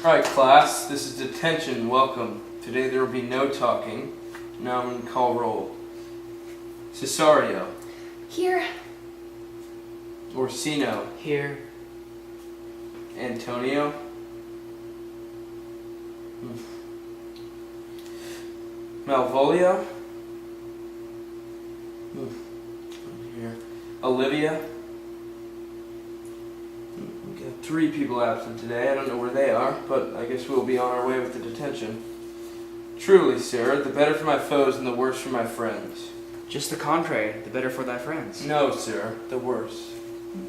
Alright class, this is detention, welcome. Today there will be no talking. Now I'm going to call roll. Cesario. Here. Orsino. Here. Antonio. Malvolio. Here. Olivia. We got 3 people absent today. I don't know where they are, but I guess we'll be on our way with the detention. Truly, sir, the better for my foes and the worse for my friends. Just the contrary, the better for thy friends. No, sir, the worse.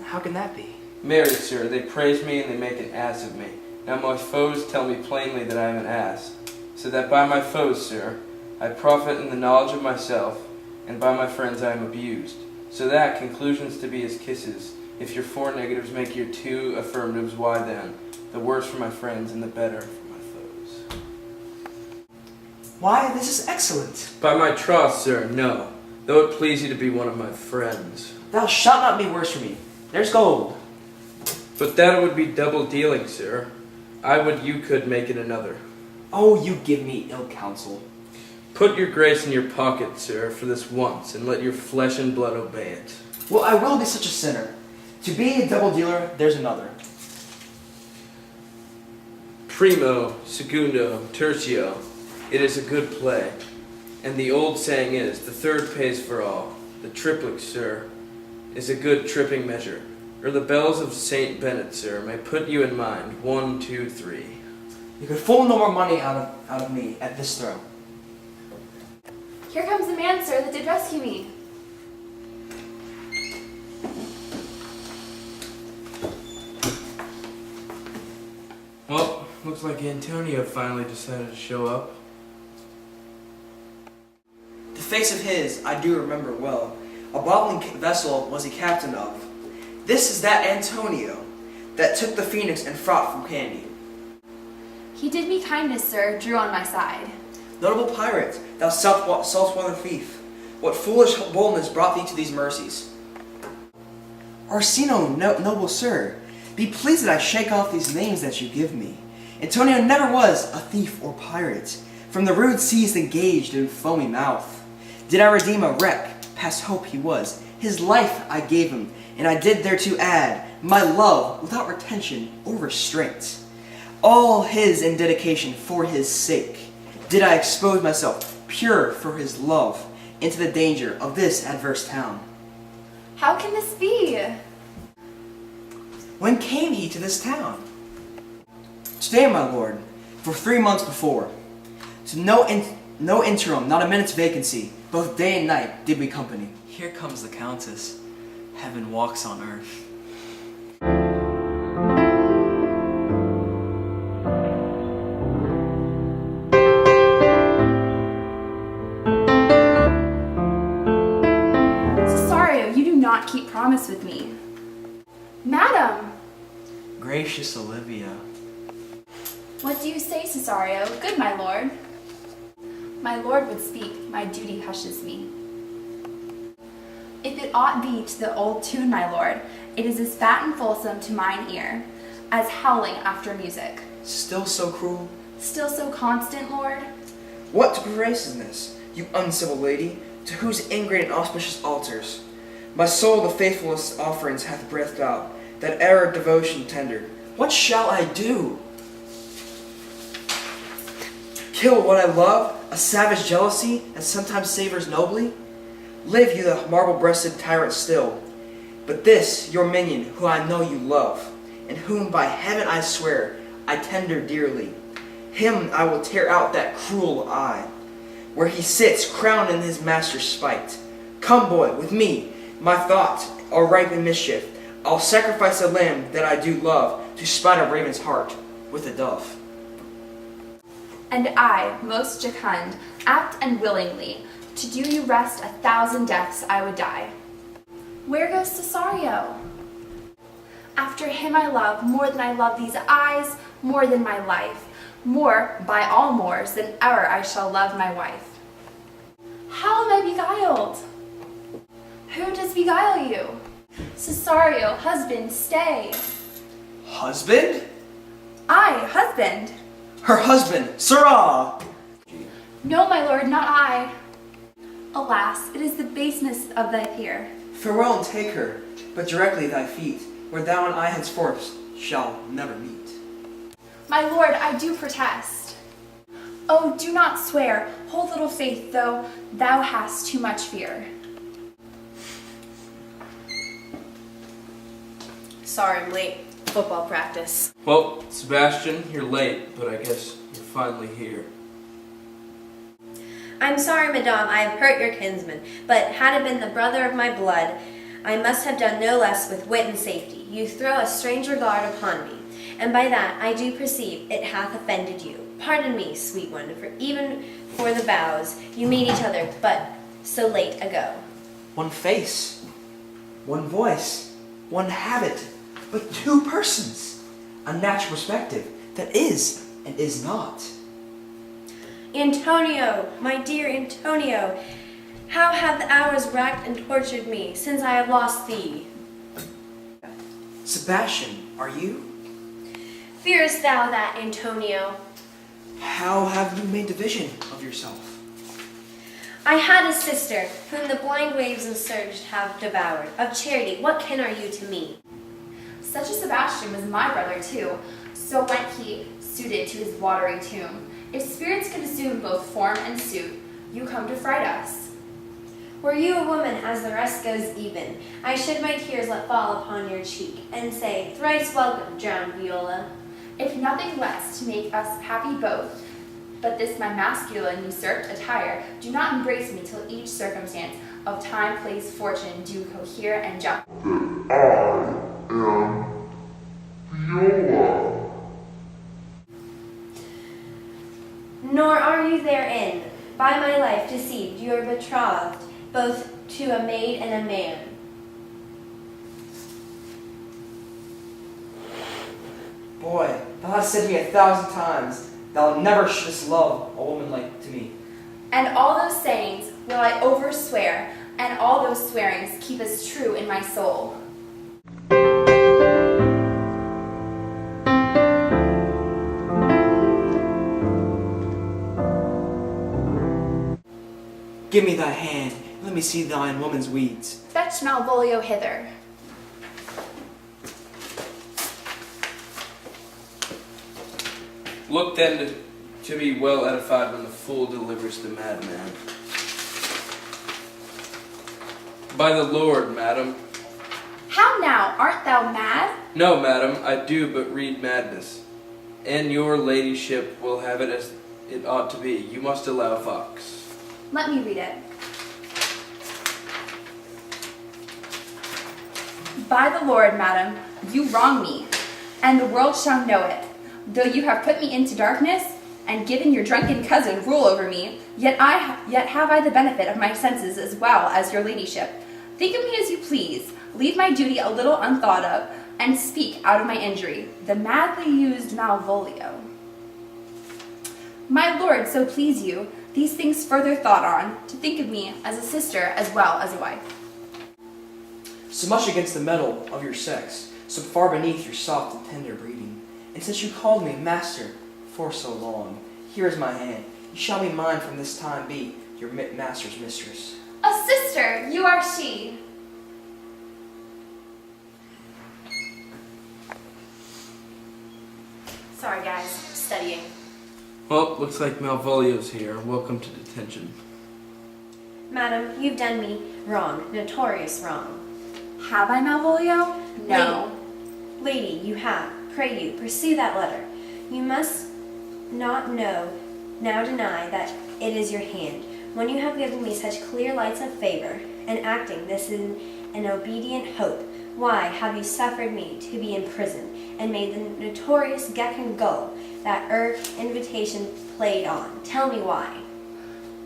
How can that be? Marry, sir, they praise me and they make an ass of me. Now my foes tell me plainly that I am an ass, so that by my foes, sir, I profit in the knowledge of myself, and by my friends I am abused. So that conclusions to be as kisses. If your 4 negatives make your 2 affirmatives, why then? The worse for my friends and the better for my foes. Why, this is excellent. By my troth, sir, no. Though it please you to be one of my friends. Thou shalt not be worse for me. There's gold. But that would be double dealing, sir. I would you could make it another. Oh, you give me ill counsel. Put your grace in your pocket, sir, for this once, and let your flesh and blood obey it. Well, I will be such a sinner. To be a double dealer, there's another. Primo, segundo, tertio. It is a good play. And the old saying is, the third pays for all. The triplet, sir, is a good tripping measure. Or the bells of St. Bennet, sir, may put you in mind. 1, 2, 3. You could fool no more money out of me at this throw. Here comes the man, sir, that did rescue me. Well, looks like Antonio finally decided to show up. The face of his I do remember well. A bobbling vessel was he captain of. This is that Antonio that took the phoenix and fraught from Candy. He did me kindness, sir, drew on my side. Notable pirate, thou saltwater thief, what foolish boldness brought thee to these mercies? Orsino, noble sir, be pleased that I shake off these names that you give me. Antonio never was a thief or pirate. From the rude seas engaged in foamy mouth, did I redeem a wreck, past hope he was. His life I gave him, and I did thereto add my love without retention or restraint. All his in dedication for his sake did I expose myself, pure for his love, into the danger of this adverse town. How can this be? When came he to this town? Today, my lord, for 3 months before. To no interim, not a minute's vacancy, both day and night did we company. Here comes the Countess. Heaven walks on earth. Not keep promise with me. Madam! Gracious Olivia. What do you say, Cesario? Good, my lord. My lord would speak, my duty hushes me. If it ought be to the old tune, my lord, it is as fat and fulsome to mine ear, as howling after music. Still so cruel? Still so constant, lord? What pervasiveness, you uncivil lady, to whose ingrate and auspicious altars my soul the faithfulest offerings hath breathed out, that e'er devotion tendered. What shall I do? Kill what I love, a savage jealousy that sometimes savors nobly? Live you the marble-breasted tyrant still, but this your minion who I know you love, and whom by heaven I swear I tender dearly. Him I will tear out that cruel eye, where he sits crowned in his master's spite. Come, boy, with me. My thoughts are ripe in mischief. I'll sacrifice a lamb that I do love to spite a raven's heart with a dove. And I, most jocund, apt and willingly, to do you rest 1,000 deaths I would die. Where goes Cesario? After him I love more than I love these eyes, more than my life, more by all mores than ever I shall love my wife. How am I beguiled? Who does beguile you? Cesario, husband, stay. Husband? I, husband. Her husband, sirrah! No, my lord, not I. Alas, it is the baseness of thy peer. Farewell and take her, but directly thy feet, where thou and I henceforth shall never meet. My lord, I do protest. Oh, do not swear, hold little faith, though thou hast too much fear. Sorry I'm late. Football practice. Well, Sebastian, you're late, but I guess you're finally here. I'm sorry, madame, I have hurt your kinsman, but had it been the brother of my blood, I must have done no less with wit and safety. You throw a strange regard upon me, and by that I do perceive it hath offended you. Pardon me, sweet one, for even for the vows you made each other but so late ago. One face, one voice, one habit, but two persons. A natural perspective that is and is not. Antonio, my dear Antonio, how have the hours racked and tortured me since I have lost thee? Sebastian, are you? Fearest thou that, Antonio? How have you made division of yourself? I had a sister, whom the blind waves and surge have devoured. Of charity, what kin are you to me? Such a Sebastian was my brother too, so went he suited to his watery tomb. If spirits could assume both form and suit, you come to fright us. Were you a woman as the rest goes even, I should my tears let fall upon your cheek, and say, thrice welcome, drowned Viola. If nothing less to make us happy both, but this my masculine usurped attire, do not embrace me till each circumstance of time, place, fortune do cohere and jump. Nor are you therein, by my life deceived, you are betrothed, both to a maid and a man. Boy, thou hast said to me 1,000 times, thou never shouldst love a woman like to me. And all those sayings will I overswear, and all those swearings keep as true in my soul. Give me thy hand, and let me see thine woman's weeds. Fetch Malvolio hither. Look then to be well edified when the fool delivers the madman. By the Lord, madam. How now, art thou mad? No, madam, I do but read madness. And your ladyship will have it as it ought to be. You must allow Fox. Let me read it. By the Lord, madam, you wrong me, and the world shall know it. Though you have put me into darkness, and given your drunken cousin rule over me, yet have I the benefit of my senses as well as your ladyship. Think of me as you please, leave my duty a little unthought of, and speak out of my injury, the madly used Malvolio. My lord, so please you, these things further thought on, to think of me as a sister as well as a wife. So much against the metal of your sex, so far beneath your soft and tender breeding. And since you called me master for so long, here is my hand. You shall be mine from this time be, your master's mistress. A sister, you are she. Sorry guys, studying. Well, looks like Malvolio's here. Welcome to detention. Madam, you've done me wrong, notorious wrong. Have I, Malvolio? No. Lady, you have. Pray you, pursue that letter. You must not now deny that it is your hand. When you have given me such clear lights of favor, and acting this in an obedient hope, why have you suffered me to be in prison, and made the notorious Gecken Gull that invitation played on? Tell me why.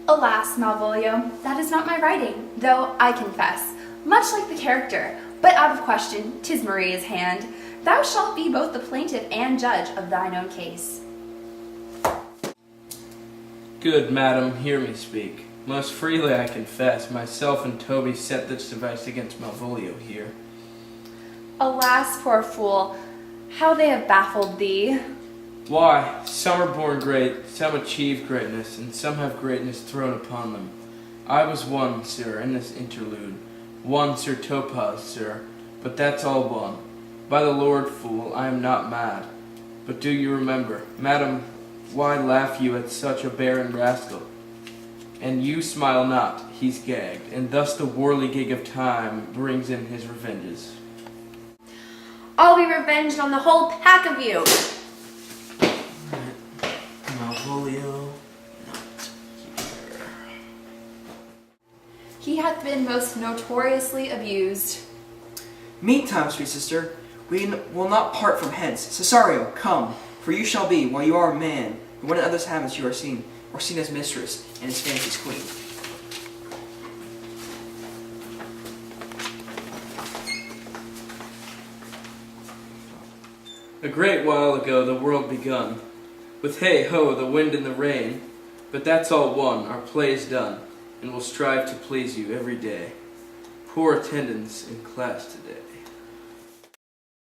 Alas, Malvolio, that is not my writing, though I confess, much like the character, but out of question, 'tis Maria's hand. Thou shalt be both the plaintiff and judge of thine own case. Good madam, hear me speak. Most freely I confess, myself and Toby set this device against Malvolio here. Alas, poor fool, how they have baffled thee. Why, some are born great, some achieve greatness, and some have greatness thrown upon them. I was one, sir, in this interlude. One, Sir Topaz, sir, but that's all one. By the Lord, fool, I am not mad. But do you remember, madam, why laugh you at such a barren rascal? And you smile not, he's gagged, and thus the whirligig of time brings in his revenges. I'll be revenged on the whole pack of you. Malvolio, not here. He hath been most notoriously abused. Meantime, sweet sister, we will not part from hence. Cesario, come, for you shall be, while you are a man, and when in others' habits you are seen, or seen as mistress, and his fancy's queen. A great while ago the world begun, with hey-ho, the wind and the rain, but that's all one, our play's done, and we'll strive to please you every day. Poor attendance in class today.